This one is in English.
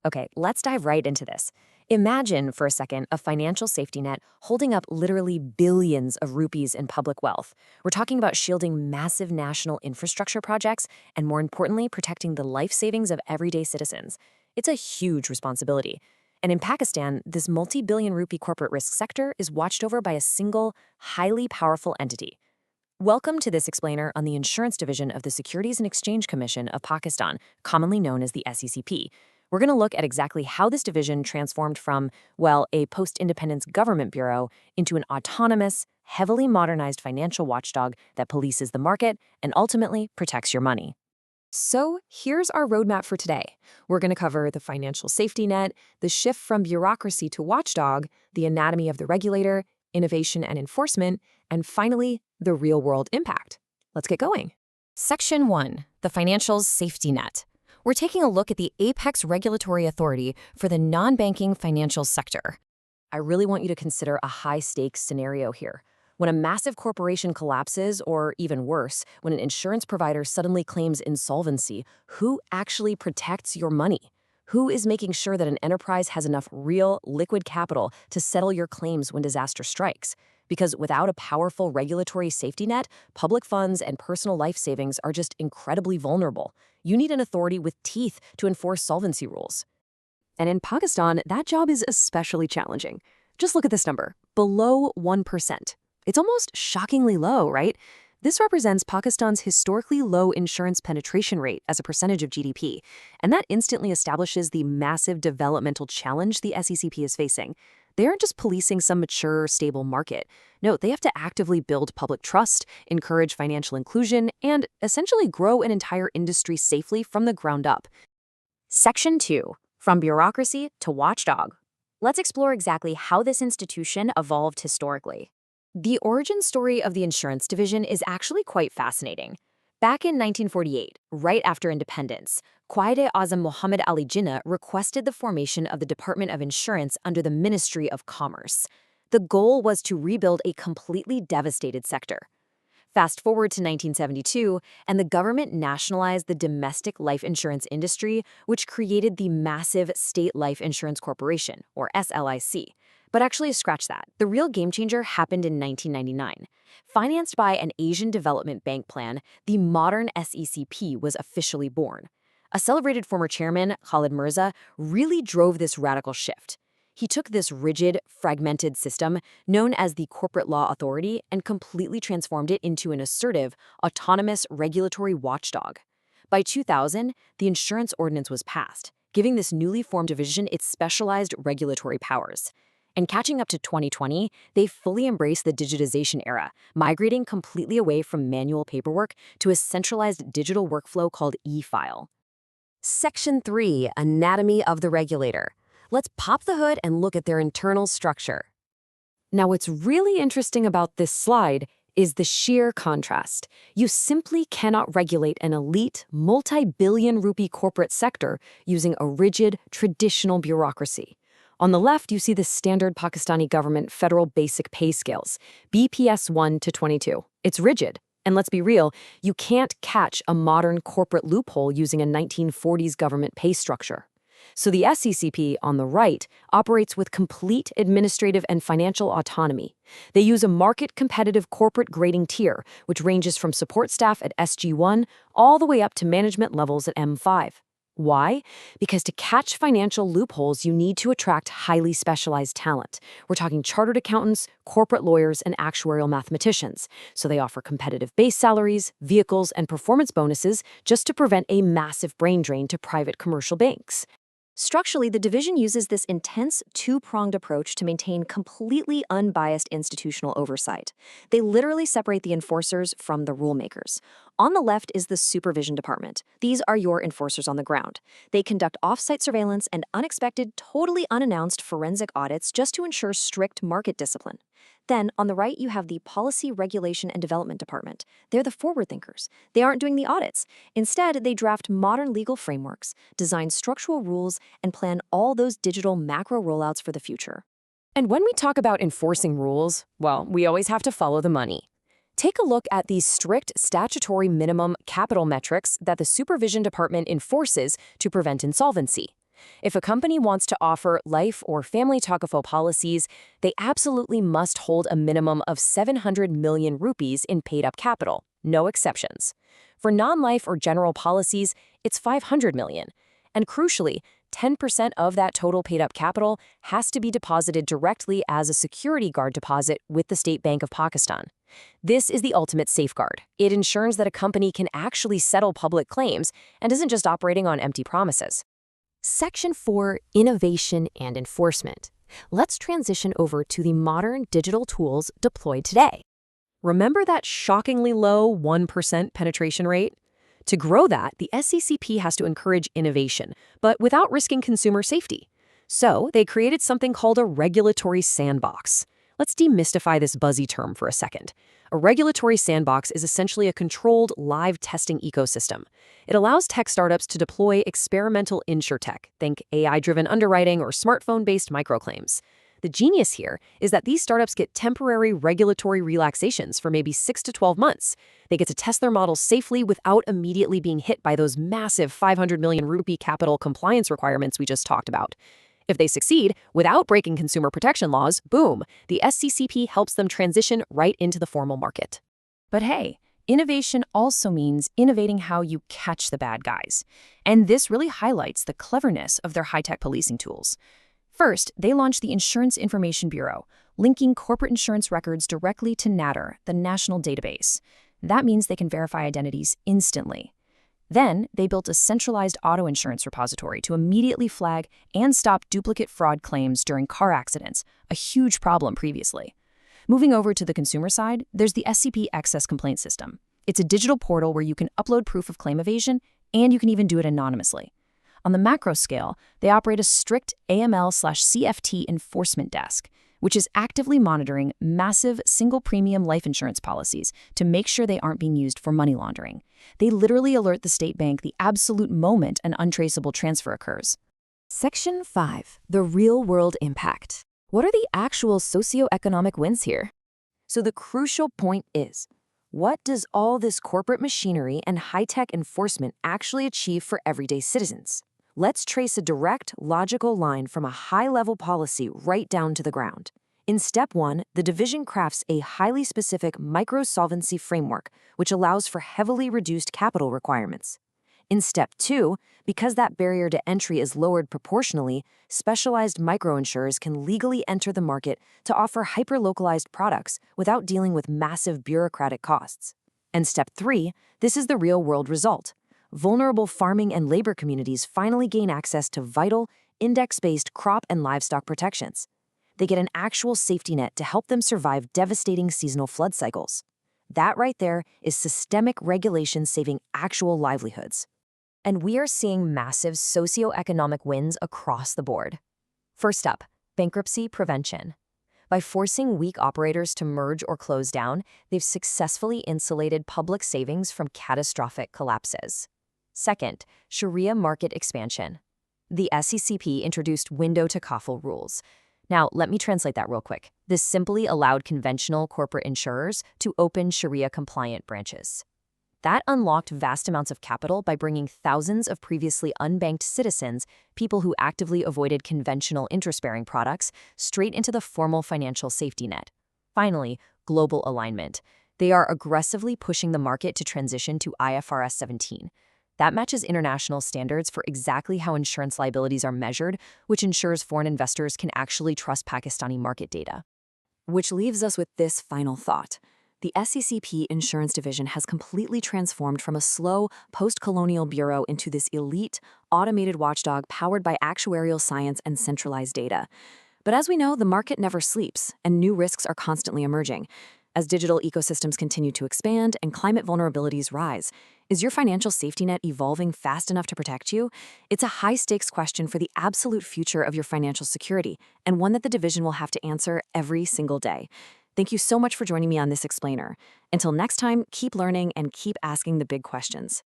Okay, let's dive right into this. Imagine for a second a financial safety net holding up literally billions of rupees in public wealth. We're talking about shielding massive national infrastructure projects and, more importantly, protecting the life savings of everyday citizens. It's a huge responsibility. And in Pakistan, this multi-billion rupee corporate risk sector is watched over by a single, highly powerful entity. Welcome to this explainer on the Insurance Division of the Securities and Exchange Commission of Pakistan, commonly known as the SECP. We're going to look at exactly how this division transformed from, well, a post-independence government bureau into an autonomous, heavily modernized financial watchdog that polices the market and ultimately protects your money. So here's our roadmap for today. We're going to cover the financial safety net, the shift from bureaucracy to watchdog, the anatomy of the regulator, innovation and enforcement, and finally, the real-world impact. Let's get going. Section 1, the financial safety net. We're taking a look at the apex regulatory authority for the non-banking financial sector. I really want you to consider a high-stakes scenario here. When a massive corporation collapses, or even worse, when an insurance provider suddenly claims insolvency, who actually protects your money? Who is making sure that an enterprise has enough real, liquid capital to settle your claims when disaster strikes? Because without a powerful regulatory safety net, public funds and personal life savings are just incredibly vulnerable. You need an authority with teeth to enforce solvency rules. And in Pakistan, that job is especially challenging. Just look at this number, below 1%. It's almost shockingly low, right? This represents Pakistan's historically low insurance penetration rate as a percentage of GDP, and that instantly establishes the massive developmental challenge the SECP is facing. They aren't just policing some mature, stable market. No, they have to actively build public trust, encourage financial inclusion, and essentially grow an entire industry safely from the ground up. Section 2, from bureaucracy to watchdog. Let's explore exactly how this institution evolved historically. The origin story of the Insurance Division is actually quite fascinating. Back in 1948, right after independence, Quaid-e-Azam Muhammad Ali Jinnah requested the formation of the Department of Insurance under the Ministry of Commerce. The goal was to rebuild a completely devastated sector. Fast forward to 1972, and the government nationalized the domestic life insurance industry, which created the massive State Life Insurance Corporation, or SLIC. But actually, scratch that. The real game changer happened in 1999. Financed by an Asian Development Bank plan, the modern SECP was officially born. A celebrated former chairman, Khalid Mirza, really drove this radical shift. He took this rigid, fragmented system, known as the Corporate Law Authority, and completely transformed it into an assertive, autonomous regulatory watchdog. By 2000, the Insurance Ordinance was passed, giving this newly formed division its specialized regulatory powers. And catching up to 2020, they fully embraced the digitization era, migrating completely away from manual paperwork to a centralized digital workflow called e-file. Section 3, Anatomy of the Regulator. Let's pop the hood and look at their internal structure. Now, what's really interesting about this slide is the sheer contrast. You simply cannot regulate an elite, multi-billion rupee corporate sector using a rigid, traditional bureaucracy. On the left, you see the standard Pakistani government federal basic pay scales, BPS 1 to 22. It's rigid. And let's be real, you can't catch a modern corporate loophole using a 1940s government pay structure. So the SECP, on the right, operates with complete administrative and financial autonomy. They use a market-competitive corporate grading tier, which ranges from support staff at SG1 all the way up to management levels at M5. Why? Because to catch financial loopholes, you need to attract highly specialized talent. We're talking chartered accountants, corporate lawyers, and actuarial mathematicians. So they offer competitive base salaries, vehicles, and performance bonuses just to prevent a massive brain drain to private commercial banks. Structurally, the division uses this intense two-pronged approach to maintain completely unbiased institutional oversight. They literally separate the enforcers from the rulemakers. On the left is the Supervision Department. These are your enforcers on the ground. They conduct off-site surveillance and unexpected, totally unannounced forensic audits just to ensure strict market discipline. Then, on the right, you have the Policy, Regulation, and Development Department. They're the forward thinkers. They aren't doing the audits. Instead, they draft modern legal frameworks, design structural rules, and plan all those digital macro rollouts for the future. And when we talk about enforcing rules, well, we always have to follow the money. Take a look at these strict statutory minimum capital metrics that the Supervision Department enforces to prevent insolvency. If a company wants to offer life or family Takaful policies, they absolutely must hold a minimum of 700 million rupees in paid-up capital, no exceptions. For non-life or general policies, it's 500 million. And crucially, 10% of that total paid-up capital has to be deposited directly as a security guard deposit with the State Bank of Pakistan. This is the ultimate safeguard. It ensures that a company can actually settle public claims and isn't just operating on empty promises. Section 4, Innovation and Enforcement. Let's transition over to the modern digital tools deployed today. Remember that shockingly low 1% penetration rate? To grow that, the SECP has to encourage innovation, but without risking consumer safety. So they created something called a regulatory sandbox. Let's demystify this buzzy term for a second. A regulatory sandbox is essentially a controlled, live testing ecosystem. It allows tech startups to deploy experimental insurtech, think AI-driven underwriting or smartphone-based microclaims. The genius here is that these startups get temporary regulatory relaxations for maybe 6 to 12 months. They get to test their models safely without immediately being hit by those massive 500 million rupee capital compliance requirements we just talked about. If they succeed, without breaking consumer protection laws, boom, the SCCP helps them transition right into the formal market. But hey, innovation also means innovating how you catch the bad guys. And this really highlights the cleverness of their high-tech policing tools. First, they launched the Insurance Information Bureau, linking corporate insurance records directly to NADR, the national database. That means they can verify identities instantly. Then, they built a centralized auto insurance repository to immediately flag and stop duplicate fraud claims during car accidents, a huge problem previously. Moving over to the consumer side, there's the SCP Excess Complaint System. It's a digital portal where you can upload proof of claim evasion, and you can even do it anonymously. On the macro scale, they operate a strict AML/CFT enforcement desk, which is actively monitoring massive single-premium life insurance policies to make sure they aren't being used for money laundering. They literally alert the state bank the absolute moment an untraceable transfer occurs. Section 5. The real-world impact. What are the actual socioeconomic wins here? So the crucial point is, what does all this corporate machinery and high-tech enforcement actually achieve for everyday citizens? Let's trace a direct, logical line from a high-level policy right down to the ground. In Step 1, the division crafts a highly specific micro-solvency framework, which allows for heavily reduced capital requirements. In Step 2, because that barrier to entry is lowered proportionally, specialized microinsurers can legally enter the market to offer hyper-localized products without dealing with massive bureaucratic costs. And Step 3, this is the real-world result. Vulnerable farming and labor communities finally gain access to vital, index-based crop and livestock protections. They get an actual safety net to help them survive devastating seasonal flood cycles. That right there is systemic regulation saving actual livelihoods. And we are seeing massive socioeconomic wins across the board. First up, bankruptcy prevention. By forcing weak operators to merge or close down, they've successfully insulated public savings from catastrophic collapses. Second, Sharia market expansion. The SECP introduced window Takaful rules. Now, let me translate that real quick. This simply allowed conventional corporate insurers to open Sharia-compliant branches. That unlocked vast amounts of capital by bringing thousands of previously unbanked citizens, people who actively avoided conventional interest-bearing products, straight into the formal financial safety net. Finally, global alignment. They are aggressively pushing the market to transition to IFRS 17. That matches international standards for exactly how insurance liabilities are measured, which ensures foreign investors can actually trust Pakistani market data. Which leaves us with this final thought. The SECP Insurance Division has completely transformed from a slow, post-colonial bureau into this elite, automated watchdog powered by actuarial science and centralized data. But as we know, the market never sleeps, and new risks are constantly emerging. As digital ecosystems continue to expand and climate vulnerabilities rise, is your financial safety net evolving fast enough to protect you? It's a high-stakes question for the absolute future of your financial security, and one that the division will have to answer every single day. Thank you so much for joining me on this explainer. Until next time, keep learning and keep asking the big questions.